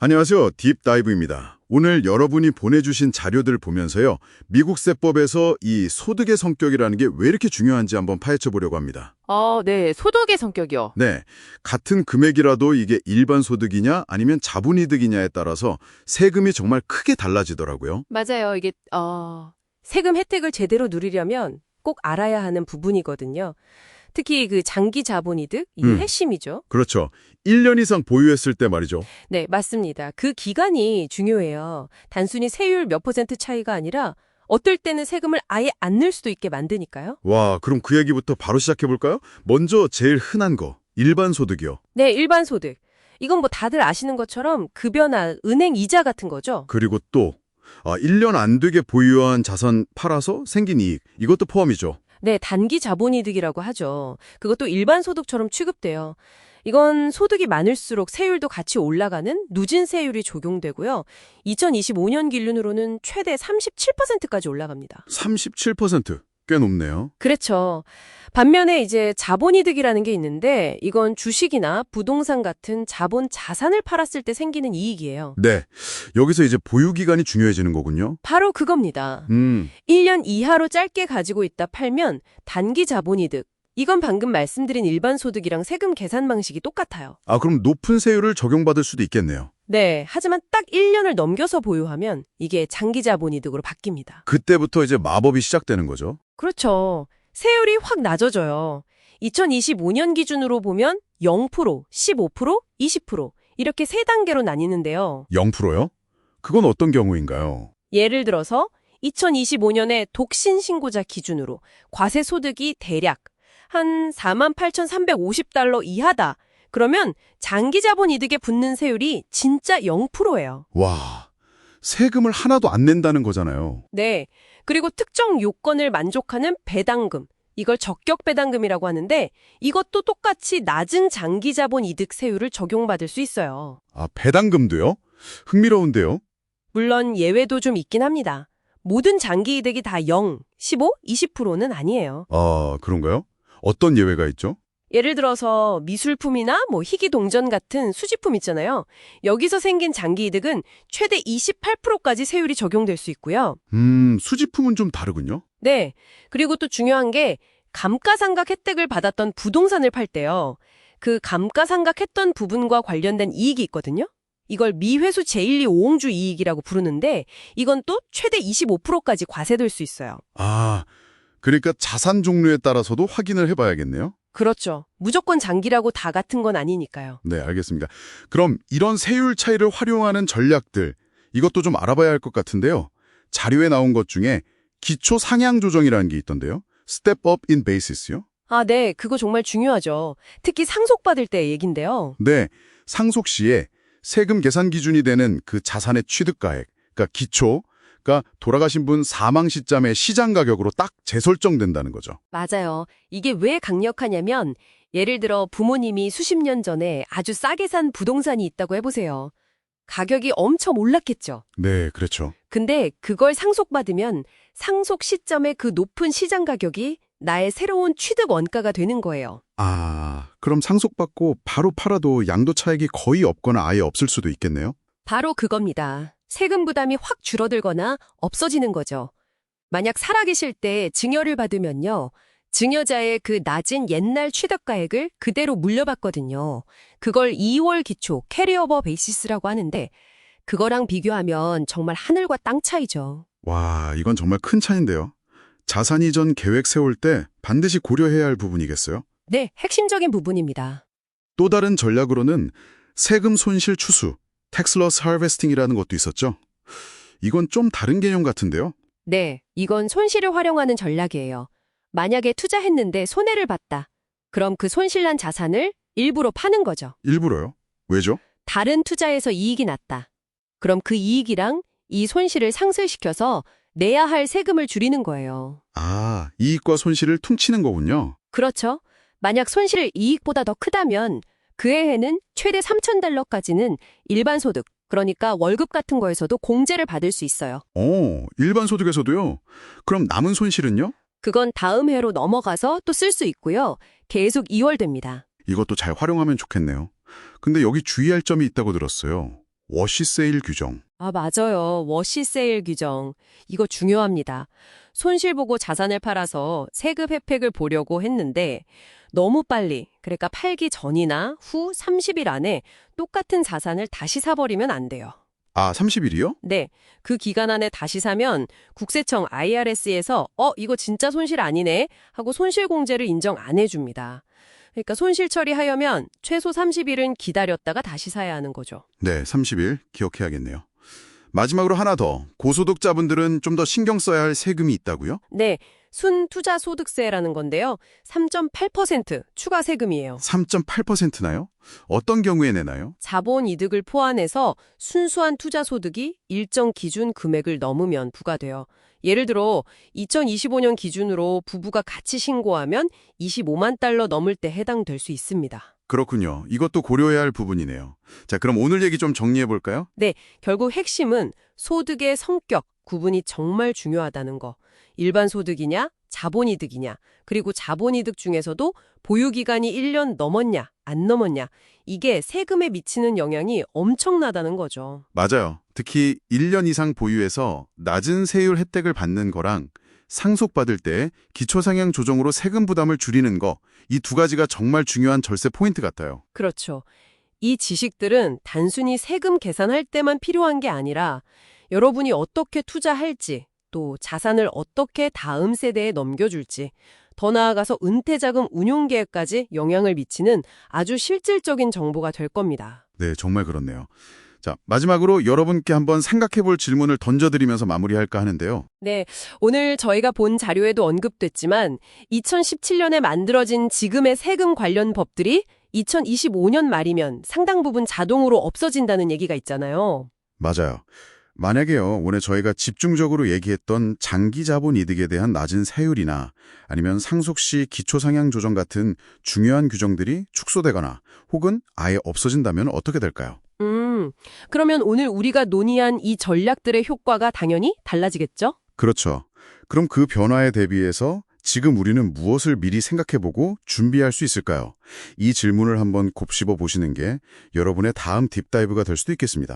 안녕하세요. 딥다이브입니다. 오늘 여러분이 보내주신 자료들 보면서요. 미국 세법에서 이 소득의 성격이라는 게 왜 이렇게 중요한지 한번 파헤쳐 보려고 합니다. 네. 소득의 성격이요. 네, 같은 금액이라도 이게 일반 소득이냐 아니면 자본이득이냐에 따라서 세금이 정말 크게 달라지더라고요. 맞아요. 이게 세금 혜택을 제대로 누리려면 꼭 알아야 하는 부분이거든요. 특히 그 장기 자본이득, 이게 핵심이죠. 그렇죠. 1년 이상 보유했을 때 말이죠. 네, 맞습니다. 그 기간이 중요해요. 단순히 세율 몇 퍼센트 차이가 아니라 어떨 때는 세금을 아예 안 낼 수도 있게 만드니까요. 와, 그럼 그 얘기부터 바로 시작해 볼까요? 먼저 제일 흔한 거, 일반 소득이요. 네, 일반 소득. 이건 뭐 다들 아시는 것처럼 급여나 은행 이자 같은 거죠. 그리고 또 1년 안 되게 보유한 자산 팔아서 생긴 이익, 이것도 포함이죠. 네, 단기 자본이득이라고 하죠. 그것도 일반 소득처럼 취급돼요. 이건 소득이 많을수록 세율도 같이 올라가는 누진세율이 적용되고요. 2025년 기준으로는 최대 37%까지 올라갑니다. 37%, 꽤 높네요. 그렇죠. 반면에 이제 자본이득이라는 게 있는데 이건 주식이나 부동산 같은 자본 자산을 팔았을 때 생기는 이익이에요. 네, 여기서 이제 보유 기간이 중요해지는 거군요. 바로 그겁니다. 1년 이하로 짧게 가지고 있다 팔면 단기 자본이득. 이건 방금 말씀드린 일반 소득이랑 세금 계산 방식이 똑같아요. 그럼 높은 세율을 적용받을 수도 있겠네요. 네, 하지만 딱 1년을 넘겨서 보유하면 이게 장기 자본이득으로 바뀝니다. 그때부터 이제 마법이 시작되는 거죠. 그렇죠. 세율이 확 낮아져요. 2025년 기준으로 보면 0%, 15%, 20% 이렇게 세 단계로 나뉘는데요. 0%요? 그건 어떤 경우인가요? 예를 들어서 2025년에 독신 신고자 기준으로 과세 소득이 대략 한 48,350달러 이하다. 그러면 장기 자본 이득에 붙는 세율이 진짜 0%예요. 와, 세금을 하나도 안 낸다는 거잖아요. 네. 그리고 특정 요건을 만족하는 배당금, 이걸 적격 배당금이라고 하는데 이것도 똑같이 낮은 장기 자본 이득 세율을 적용받을 수 있어요. 배당금도요? 흥미로운데요? 물론 예외도 좀 있긴 합니다. 모든 장기 이득이 다 0, 15, 20%는 아니에요. 그런가요? 어떤 예외가 있죠? 예를 들어서 미술품이나 희귀 동전 같은 수집품 있잖아요. 여기서 생긴 장기 이득은 최대 28%까지 세율이 적용될 수 있고요. 수집품은 좀 다르군요. 네. 그리고 또 중요한 게 감가상각 혜택을 받았던 부동산을 팔 때요. 그 감가상각했던 부분과 관련된 이익이 있거든요. 이걸 미회수 제1, 2호응주 이익이라고 부르는데 이건 또 최대 25%까지 과세될 수 있어요. 그러니까 자산 종류에 따라서도 확인을 해봐야겠네요. 그렇죠. 무조건 장기라고 다 같은 건 아니니까요. 네, 알겠습니다. 그럼 이런 세율 차이를 활용하는 전략들, 이것도 좀 알아봐야 할 것 같은데요. 자료에 나온 것 중에 기초 상향 조정이라는 게 있던데요. Step up in basis요? 네. 그거 정말 중요하죠. 특히 상속받을 때 얘긴데요. 네, 상속 시에 세금 계산 기준이 되는 그 자산의 취득가액, 그러니까 기초가 돌아가신 분 사망 시점의 시장 가격으로 딱 재설정된다는 거죠. 맞아요. 이게 왜 강력하냐면 예를 들어 부모님이 수십 년 전에 아주 싸게 산 부동산이 있다고 해보세요. 가격이 엄청 올랐겠죠. 네, 그렇죠. 근데 그걸 상속받으면 상속 시점의 그 높은 시장 가격이 나의 새로운 취득 원가가 되는 거예요. 그럼 상속받고 바로 팔아도 양도 차익이 거의 없거나 아예 없을 수도 있겠네요? 바로 그겁니다. 세금 부담이 확 줄어들거나 없어지는 거죠. 만약 살아계실 때 증여를 받으면요. 증여자의 그 낮은 옛날 취득가액을 그대로 물려받거든요. 그걸 2월 기초 캐리오버 베이시스라고 하는데 그거랑 비교하면 정말 하늘과 땅 차이죠. 와, 이건 정말 큰 차이인데요. 자산 이전 계획 세울 때 반드시 고려해야 할 부분이겠어요? 네, 핵심적인 부분입니다. 또 다른 전략으로는 세금 손실 추수, tax loss harvesting이라는 것도 있었죠. 이건 좀 다른 개념 같은데요? 네, 이건 손실을 활용하는 전략이에요. 만약에 투자했는데 손해를 봤다. 그럼 그 손실난 자산을 일부러 파는 거죠. 일부러요? 왜죠? 다른 투자에서 이익이 났다. 그럼 그 이익이랑 이 손실을 상쇄시켜서 내야 할 세금을 줄이는 거예요. 이익과 손실을 퉁치는 거군요. 그렇죠. 만약 손실이 이익보다 더 크다면 그 해에는 최대 3,000달러까지는 일반 소득, 그러니까 월급 같은 거에서도 공제를 받을 수 있어요. 일반 소득에서도요? 그럼 남은 손실은요? 그건 다음 해로 넘어가서 또 쓸 수 있고요. 계속 이월됩니다. 이것도 잘 활용하면 좋겠네요. 근데 여기 주의할 점이 있다고 들었어요. 워시세일 규정. 아, 맞아요. 워시세일 규정. 이거 중요합니다. 손실 보고 자산을 팔아서 세금 혜택을 보려고 했는데 너무 빨리, 그러니까 팔기 전이나 후 30일 안에 똑같은 자산을 다시 사버리면 안 돼요. 아, 30일이요? 네, 그 기간 안에 다시 사면 국세청 IRS에서 이거 진짜 손실 아니네 하고 손실공제를 인정 안 해줍니다. 그러니까 손실 처리하려면 최소 30일은 기다렸다가 다시 사야 하는 거죠. 네, 30일 기억해야겠네요. 마지막으로 하나 더. 고소득자분들은 좀 더 신경 써야 할 세금이 있다고요? 네, 순투자소득세라는 건데요. 3.8% 추가 세금이에요. 3.8%나요? 어떤 경우에 내나요? 자본 이득을 포함해서 순수한 투자 소득이 일정 기준 금액을 넘으면 부과돼요. 예를 들어 2025년 기준으로 부부가 같이 신고하면 25만 달러 넘을 때 해당될 수 있습니다. 그렇군요. 이것도 고려해야 할 부분이네요. 자, 그럼 오늘 얘기 좀 정리해 볼까요? 네, 결국 핵심은 소득의 성격, 구분이 정말 중요하다는 거. 일반 소득이냐, 자본이득이냐, 그리고 자본이득 중에서도 보유기간이 1년 넘었냐, 안 넘었냐, 이게 세금에 미치는 영향이 엄청나다는 거죠. 맞아요. 특히 1년 이상 보유해서 낮은 세율 혜택을 받는 거랑 상속받을 때 기초상향 조정으로 세금 부담을 줄이는 거, 이 두 가지가 정말 중요한 절세 포인트 같아요. 그렇죠. 이 지식들은 단순히 세금 계산할 때만 필요한 게 아니라 여러분이 어떻게 투자할지, 또 자산을 어떻게 다음 세대에 넘겨줄지, 더 나아가서 은퇴자금 운용 계획까지 영향을 미치는 아주 실질적인 정보가 될 겁니다. 네, 정말 그렇네요. 자, 마지막으로 여러분께 한번 생각해 볼 질문을 던져드리면서 마무리할까 하는데요. 네, 오늘 저희가 본 자료에도 언급됐지만 2017년에 만들어진 지금의 세금 관련 법들이 2025년 말이면 상당 부분 자동으로 없어진다는 얘기가 있잖아요. 맞아요. 만약에요, 오늘 저희가 집중적으로 얘기했던 장기 자본 이득에 대한 낮은 세율이나 아니면 상속 시 기초상향 조정 같은 중요한 규정들이 축소되거나 혹은 아예 없어진다면 어떻게 될까요? 그러면 오늘 우리가 논의한 이 전략들의 효과가 당연히 달라지겠죠? 그렇죠. 그럼 그 변화에 대비해서 지금 우리는 무엇을 미리 생각해보고 준비할 수 있을까요? 이 질문을 한번 곱씹어 보시는 게 여러분의 다음 딥다이브가 될 수도 있겠습니다.